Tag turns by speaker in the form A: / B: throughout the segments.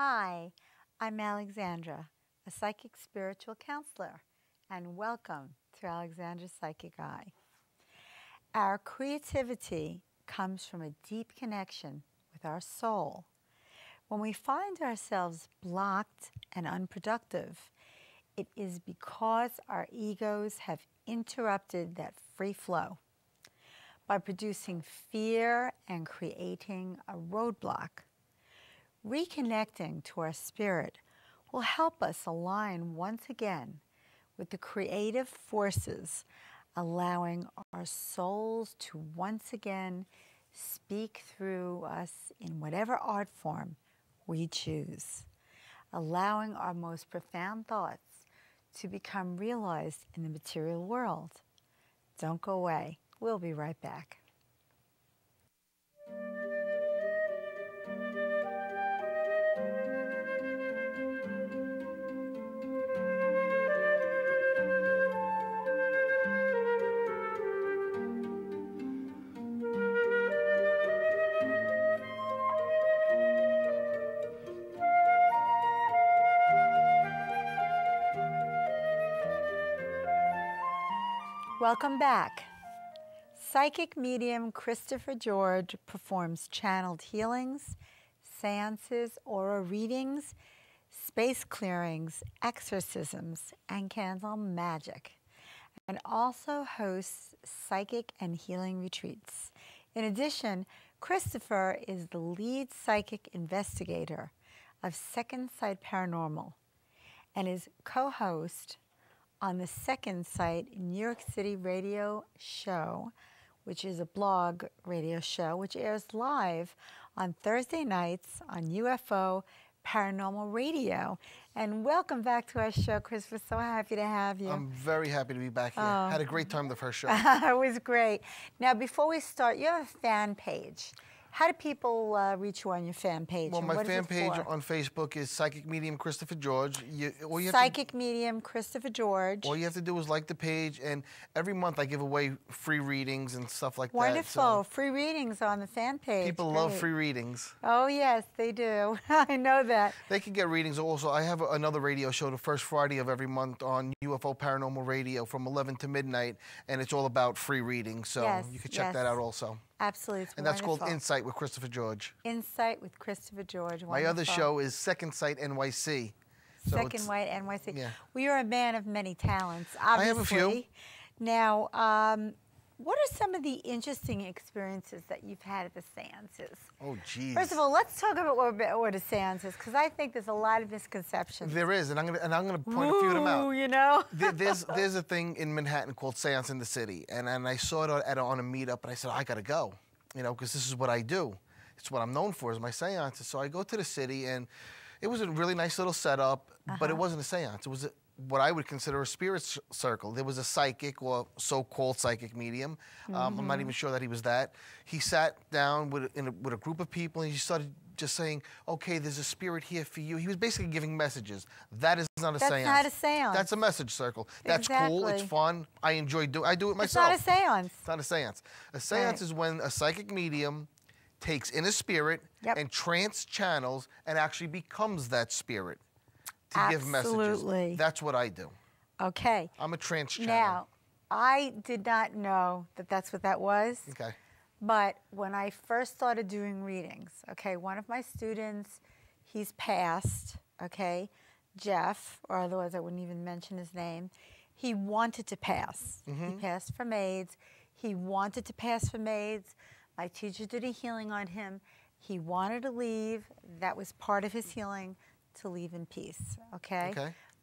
A: Hi, I'm Alexandra, a psychic spiritual counselor, and welcome to Alexandra's Psychic Eye. Our creativity comes from a deep connection with our soul. When we find ourselves blocked and unproductive, it is because our egos have interrupted that free flow by producing fear and creating a roadblock. Reconnecting to our spirit will help us align once again with the creative forces, allowing our souls to once again speak through us in whatever art form we choose, allowing our most profound thoughts to become realized in the material world. Don't go away. We'll be right back. Welcome back. Psychic medium Christopher George performs channeled healings, seances, aura readings, space clearings, exorcisms, and candle magic, and also hosts psychic and healing retreats. In addition, Christopher is the lead psychic investigator of Second Sight Paranormal and is co-host on the Second Sight New York City radio show, which is a blog radio show, which airs live on Thursday nights on UFO Paranormal Radio. And welcome back to our show, Chris. We're so happy to have you.
B: I'm very happy to be back here. Had a great time the first show.
A: It was great. Now, before we start, you have a fan page. How do people reach you on your fan page?
B: Well, my fan page on Facebook is Psychic Medium Christopher George.
A: Psychic Medium Christopher George.
B: All you have to do is like the page, and every month I give away free readings and stuff like
A: Wonderful.
B: that. Wonderful.
A: Free readings on the fan page.
B: People love free readings.
A: Oh, yes, they do. I know that.
B: They can get readings also. I have another radio show the first Friday of every month on UFO Paranormal Radio from 11 to midnight, and it's all about free readings, so you can check that out also.
A: Absolutely. It's
B: and that's called Insight with Christopher George.
A: Insight with Christopher George. Wonderful.
B: My other show is Second Sight NYC.
A: Second Sight NYC.
B: Yeah.
A: Well, you're a man of many talents, obviously.
B: I have a few.
A: Now, what are some of the interesting experiences that you've had at the seances?
B: Oh, geez.
A: First of all, let's talk about what a seance is, because I think there's a lot of misconceptions.
B: There is, and I'm gonna point a few of them out.
A: You know,
B: there's a thing in Manhattan called Seance in the City, and I saw it on a meetup, and I said I gotta go, you know, because this is what I do. It's what I'm known for is my seances. So I go to the city, and it was a really nice little setup, but it wasn't a seance. It was what I would consider a spirit circle. There was a psychic or so-called psychic medium. I'm not even sure that he was that. He sat down with a group of people, and he started just saying, okay, there's a spirit here for you. He was basically giving messages. That is not a seance.
A: That's not a seance.
B: That's a message circle. That's cool. It's fun. I enjoy I do it myself.
A: It's not a seance.
B: It's not a seance. A seance is when a psychic medium takes in a spirit and trance channels and actually becomes that spirit to give messages. That's what I do.
A: Okay.
B: I'm a trance channel.
A: Now, I did not know that that's what that was.
B: Okay.
A: But when I first started doing readings, okay, one of my students, he's passed, okay, Jeff, or otherwise I wouldn't even mention his name, he wanted to pass. He passed from AIDS. He wanted to pass from AIDS. My teacher did a healing on him. He wanted to leave. That was part of his healing, to leave in peace, okay?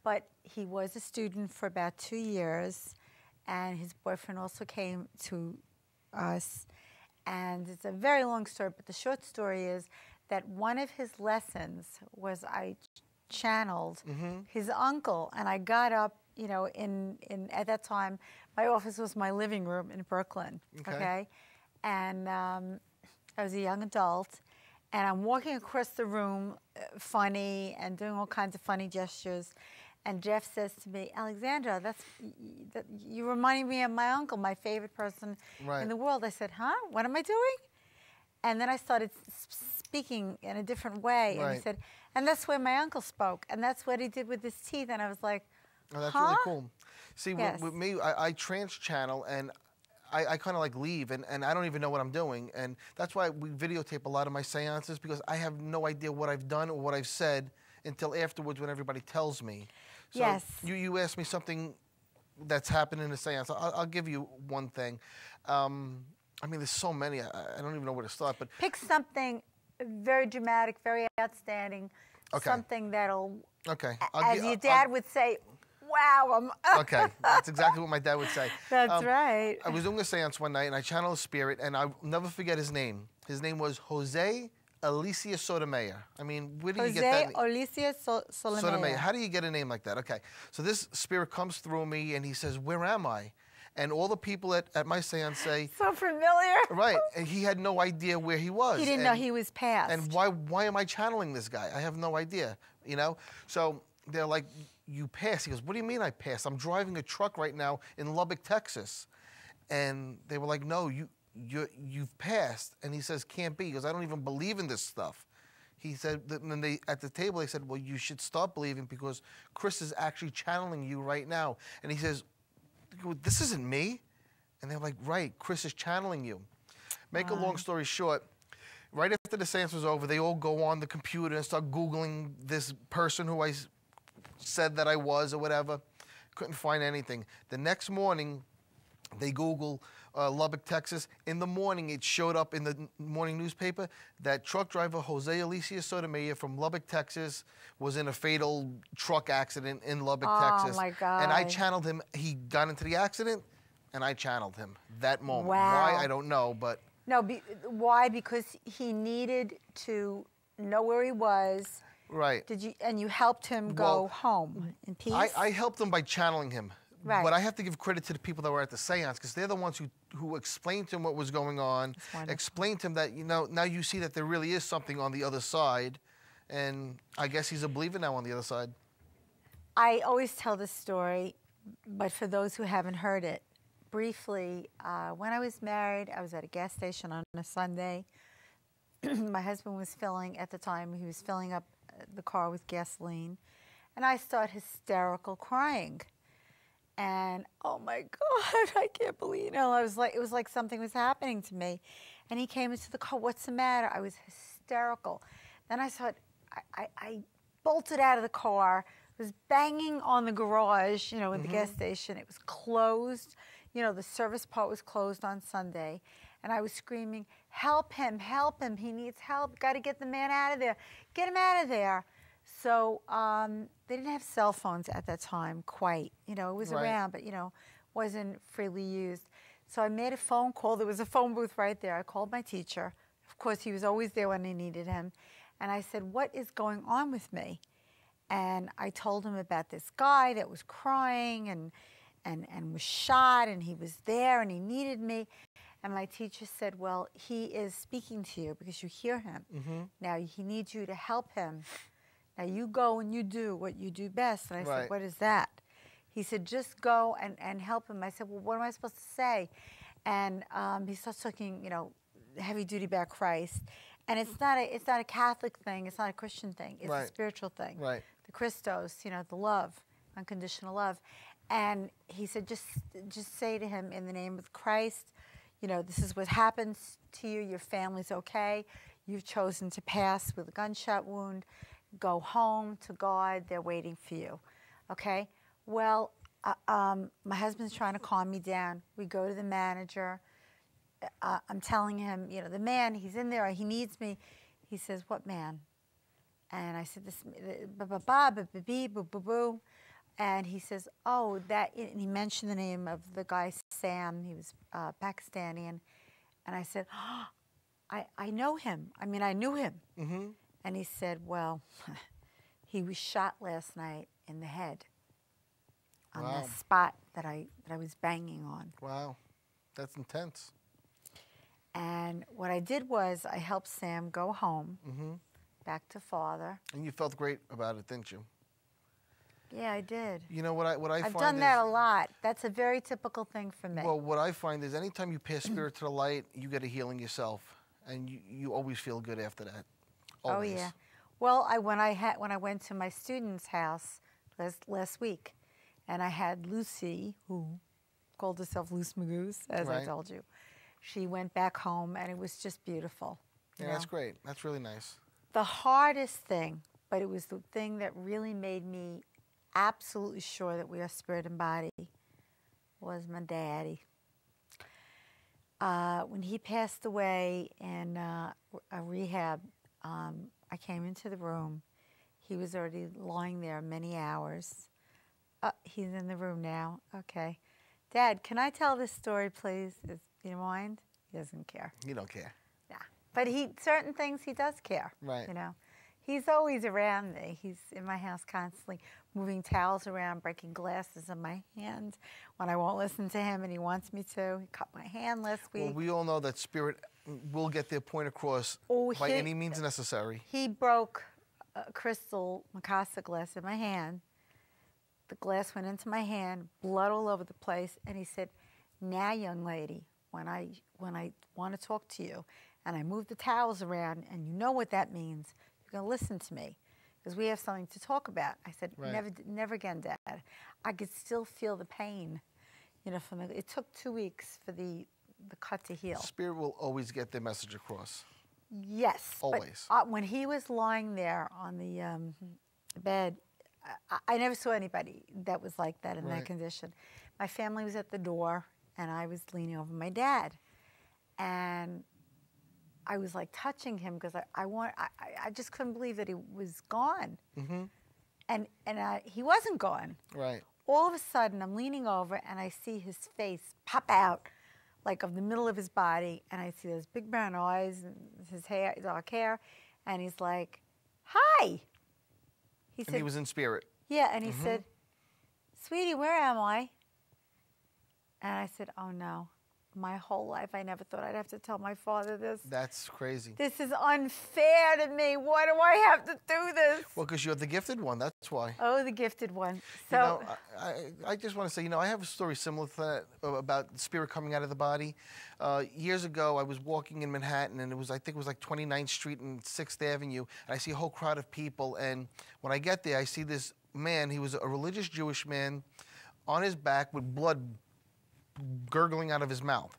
A: But he was a student for about 2 years, and his boyfriend also came to us. And it's a very long story, but the short story is that one of his lessons was I channeled his uncle, and I got up, you know, at that time, my office was my living room in Brooklyn, okay? And I was a young adult, and I'm walking across the room, funny, and doing all kinds of funny gestures. And Jeff says to me, Alexandra, you're reminding me of my uncle, my favorite person in the world. I said, huh? What am I doing? And then I started speaking in a different way. And he
B: Right.
A: said, and that's where my uncle spoke, and that's what he did with his teeth. And I was like,
B: Oh, that's
A: huh?
B: really cool. See,
A: Yes.
B: with me, I trans-channel, and I kind of like leave, and I don't even know what I'm doing. And that's why we videotape a lot of my seances, because I have no idea what I've done or what I've said until afterwards when everybody tells me. So
A: Yes.
B: you asked me something that's happened in a seance. I'll give you one thing. I mean, there's so many. I don't even know where to start. But
A: Pick something very dramatic, very outstanding,
B: Okay.
A: something that'll,
B: okay,
A: as your dad would say, wow, I'm...
B: Okay, that's exactly what my dad would say.
A: That's right.
B: I was doing a seance one night, and I channeled a spirit, and I'll never forget his name. His name was Jose Alicia Sotomayor. I mean, where do you get that?
A: Jose Alicia Sotomayor.
B: Sotomayor. How do you get a name like that? Okay, so this spirit comes through me, and he says, "Where am I?" And all the people at my seance say,
A: So familiar.
B: right, and he had no idea where he was.
A: He didn't know he was passed.
B: And why am I channeling this guy? I have no idea, you know? So they're like, you passed. He goes, what do you mean I passed? I'm driving a truck right now in Lubbock, Texas. And they were like, no, you've passed. And he says, can't be. He goes, I don't even believe in this stuff. He said, and then at the table, they said, well, you should start believing because Chris is actually channeling you right now. And he says, this isn't me. And they're like, right, Chris is channeling you. Make a long story short, right after the seance was over, they all go on the computer and start Googling this person who I said that I was or whatever. Couldn't find anything. The next morning, they Google Lubbock, Texas. In the morning, it showed up in the morning newspaper that truck driver Jose Alicia Sotomayor from Lubbock, Texas, was in a fatal truck accident in Lubbock, Texas.
A: Oh, my God.
B: And I channeled him. He got into the accident, and I channeled him that moment.
A: Wow.
B: Why, I don't know, but...
A: No, why? Because he needed to know where he was.
B: Right.
A: And you helped him go home in peace?
B: I helped him by channeling him.
A: Right.
B: But I have to give credit to the people that were at the seance because they're the ones who explained to him what was going on, explained to him that, you know, now you see that there really is something on the other side. And I guess he's a believer now on the other side.
A: I always tell this story, but for those who haven't heard it, briefly, when I was married, I was at a gas station on a Sunday. My husband was at the time, he was filling up the car with gasoline. And I started hysterical crying. And oh my God, I can't believe, you know, it was like something was happening to me. And he came into the car, what's the matter? I was hysterical. Then I thought, I bolted out of the car, was banging on the garage, you know, in the gas station. It was closed. You know, the service part was closed on Sunday. And I was screaming, help him, he needs help. Got to get the man out of there. Get him out of there. So they didn't have cell phones at that time quite. You know, it was around, but, you know, wasn't freely used. So I made a phone call. There was a phone booth right there. I called my teacher. Of course, he was always there when I needed him. And I said, what is going on with me? And I told him about this guy that was crying and was shot, and he was there, and he needed me. And my teacher said, well, he is speaking to you because you hear him. Now, he needs you to help him. Now, you go and you do what you do best. And I said, what is that? He said, just go and help him. I said, well, what am I supposed to say? And he starts talking, you know, heavy duty about Christ. And it's not a Catholic thing. It's not a Christian thing. It's a spiritual thing.
B: Right.
A: The Christos, you know, the love, unconditional love. And he said, just say to him, in the name of Christ, you know, this is what happens to you. Your family's okay. You've chosen to pass with a gunshot wound. Go home to God. They're waiting for you. Okay? Well, my husband's trying to calm me down. We go to the manager. I'm telling him, you know, the man, he's in there. He needs me. He says, what man? And I said, this, ba-ba-ba-ba-bee-boo-boo-boo. And he says, oh, that, and he mentioned the name of the guy, Sam. He was Pakistani. And I said, oh, I know him. I mean, I knew him. And he said, well, he was shot last night in the head on the spot that I was banging on.
B: Wow. That's intense.
A: And what I did was I helped Sam go home, back to Father.
B: And you felt great about it, didn't you?
A: Yeah, I did.
B: You know what I find
A: I've done that a lot. That's a very typical thing for me.
B: Well, what I find is anytime you pass spirit to the light, you get a healing yourself, and you always feel good after that. Always.
A: Oh yeah. Well, when I went to my student's house last week, and I had Lucy, who called herself Loose Magoose, as I
B: Right.
A: told you. She went back home, and it was just beautiful.
B: Yeah,
A: you
B: that's
A: know.
B: great. That's really nice.
A: The hardest thing, but it was the thing that really made me absolutely sure that we are spirit and body, was my daddy. When he passed away in a rehab, I came into the room. He was already lying there many hours. He's in the room now. Okay. Dad, can I tell this story, please? Do you mind? He doesn't care.
B: You don't care.
A: Nah. But certain things he does care.
B: Right.
A: You know. He's always around me. He's in my house constantly, moving towels around, breaking glasses in my hand when I won't listen to him and he wants me to. He cut my hand last week.
B: Well, we all know that spirit will get their point across by any means necessary.
A: He broke a crystal Mikasa glass in my hand. The glass went into my hand, blood all over the place, and he said, "Now, young lady, when I want to talk to you, and I move the towels around, and you know what that means, you're going to listen to me, because we have something to talk about." I said,
B: Right.
A: never again, Dad. I could still feel the pain, you know, it took 2 weeks for the cut to heal.
B: Spirit will always get their message across.
A: Yes.
B: Always.
A: But, when he was lying there on the bed, I never saw anybody that was like that in
B: Right.
A: that condition. My family was at the door, and I was leaning over my dad. And I was like touching him because I just couldn't believe that he was gone.
B: Mm-hmm.
A: And he wasn't gone.
B: Right.
A: All of a sudden, I'm leaning over, and I see his face pop out, like of the middle of his body, and I see those big brown eyes and his hair, dark hair, and he's like, "Hi." He
B: And he was in spirit.
A: "Yeah," and he said, "Sweetie, where am I?" And I said, "Oh no, my whole life I never thought I'd have to tell my father this.
B: That's crazy.
A: This is unfair to me. Why do I have to do this?"
B: Well, because you're the gifted one, that's why.
A: Oh, the gifted one. So,
B: You know, I just want to say, you know, I have a story similar to that about the spirit coming out of the body. Years ago, I was walking in Manhattan, and I think it was like 29th Street and 6th Avenue, and I see a whole crowd of people, and when I get there, I see this man. He was a religious Jewish man on his back with blood gurgling out of his mouth.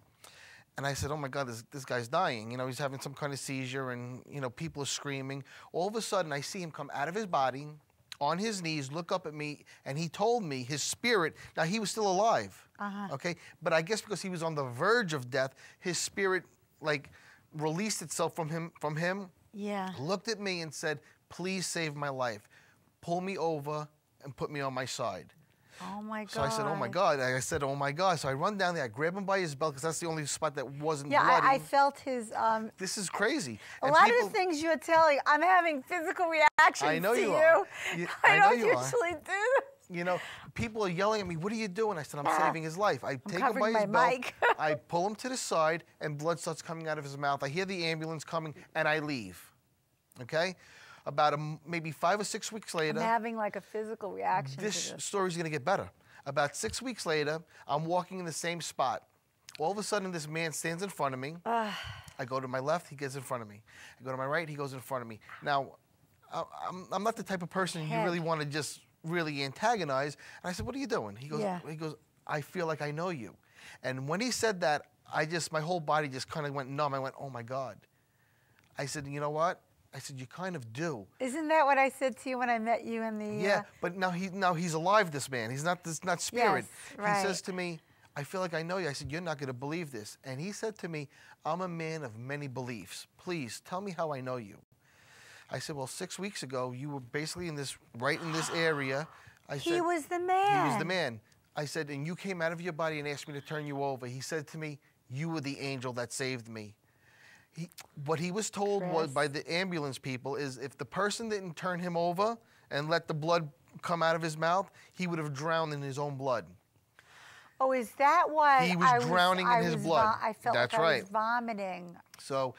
B: And I said, "Oh my God, this guy's dying. You know, he's having some kind of seizure, and, you know, people are screaming." All of a sudden, I see him come out of his body, on his knees, look up at me, and he told me his spirit, now he was still alive, okay? But I guess because he was on the verge of death, his spirit, like, released itself from him,
A: yeah.
B: looked at me and said, "Please save my life. Pull me over and put me on my side."
A: Oh my God.
B: So I said, "Oh my God." I said, "Oh my God." So I run down there, I grab him by his belt, because that's the only spot that wasn't
A: Yeah,
B: bloody.
A: I felt his.
B: This is crazy.
A: A
B: And
A: lot
B: people-
A: of the things you're telling, I'm having physical reactions
B: I know
A: to
B: you
A: you.
B: are.
A: I
B: I know
A: don't
B: you are.
A: usually do this.
B: You know, people are yelling at me, "What are you doing?" I said, "I'm saving his life." I take him by
A: covering
B: his
A: my
B: belt,
A: mic.
B: I pull him to the side, and blood starts coming out of his mouth. I hear the ambulance coming, and I leave. Okay? About maybe 5 or 6 weeks later,
A: I'm having like a physical reaction
B: this
A: to this.
B: story's going to get better. About 6 weeks later, I'm walking in the same spot. All of a sudden, this man stands in front of me. I go to my left, he gets in front of me. I go to my right, he goes in front of me. Now, I'm not the type of person you really want to just really antagonize. And I said, "What are you doing?" He goes, "I feel like I know you." And when he said that, my whole body just kind of went numb. I went, "Oh my God." I said, "You know what?" I said, "You kind of do."
A: Isn't that what I said to you when I met you in the?
B: Yeah, but now he's alive. This man, he's not spirit.
A: Yes, right.
B: He says to me, "I feel like I know you." I said, "You're not going to believe this." And he said to me, "I'm a man of many beliefs. Please tell me how I know you." I said, "Well, 6 weeks ago, you were basically right in this area." I said,
A: He was the man.
B: He was the man. I said, "And you came out of your body and asked me to turn you over." He said to me, "You were the angel that saved me." What he was told was by the ambulance people is if the person didn't turn him over and let the blood come out of his mouth, he would have drowned in his own blood.
A: Oh, is that why
B: He was drowning in his blood.
A: I felt
B: That's
A: like I
B: right.
A: was vomiting.
B: So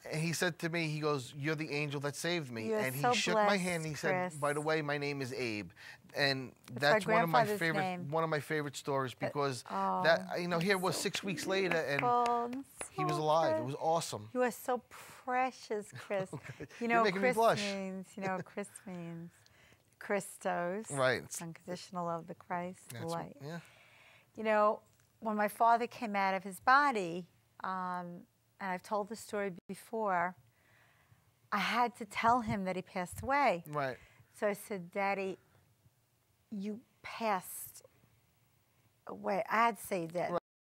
B: And he said to me, he goes, "You're the angel that saved me."
A: You're
B: And he
A: so
B: shook my
A: blessed,
B: hand. And he said,
A: Chris.
B: "By the way, my name is Abe." And
A: It's
B: that's
A: my grandfather's name.
B: one of my favorite stories because
A: Oh,
B: that here it was
A: so
B: 6 weeks later, and
A: beautiful,
B: he was
A: so
B: alive. It
A: precious.
B: was awesome.
A: You are so precious, Chris.
B: Okay.
A: You
B: You're
A: know,
B: making me
A: Chris
B: blush.
A: means, Chris means Christos.
B: Right.
A: Unconditional love, the Christ, the
B: That's
A: light.
B: yeah.
A: When my father came out of his body, and I've told the story before, I had to tell him that he passed away.
B: Right.
A: So I said, "Daddy, you passed away." I had to say that.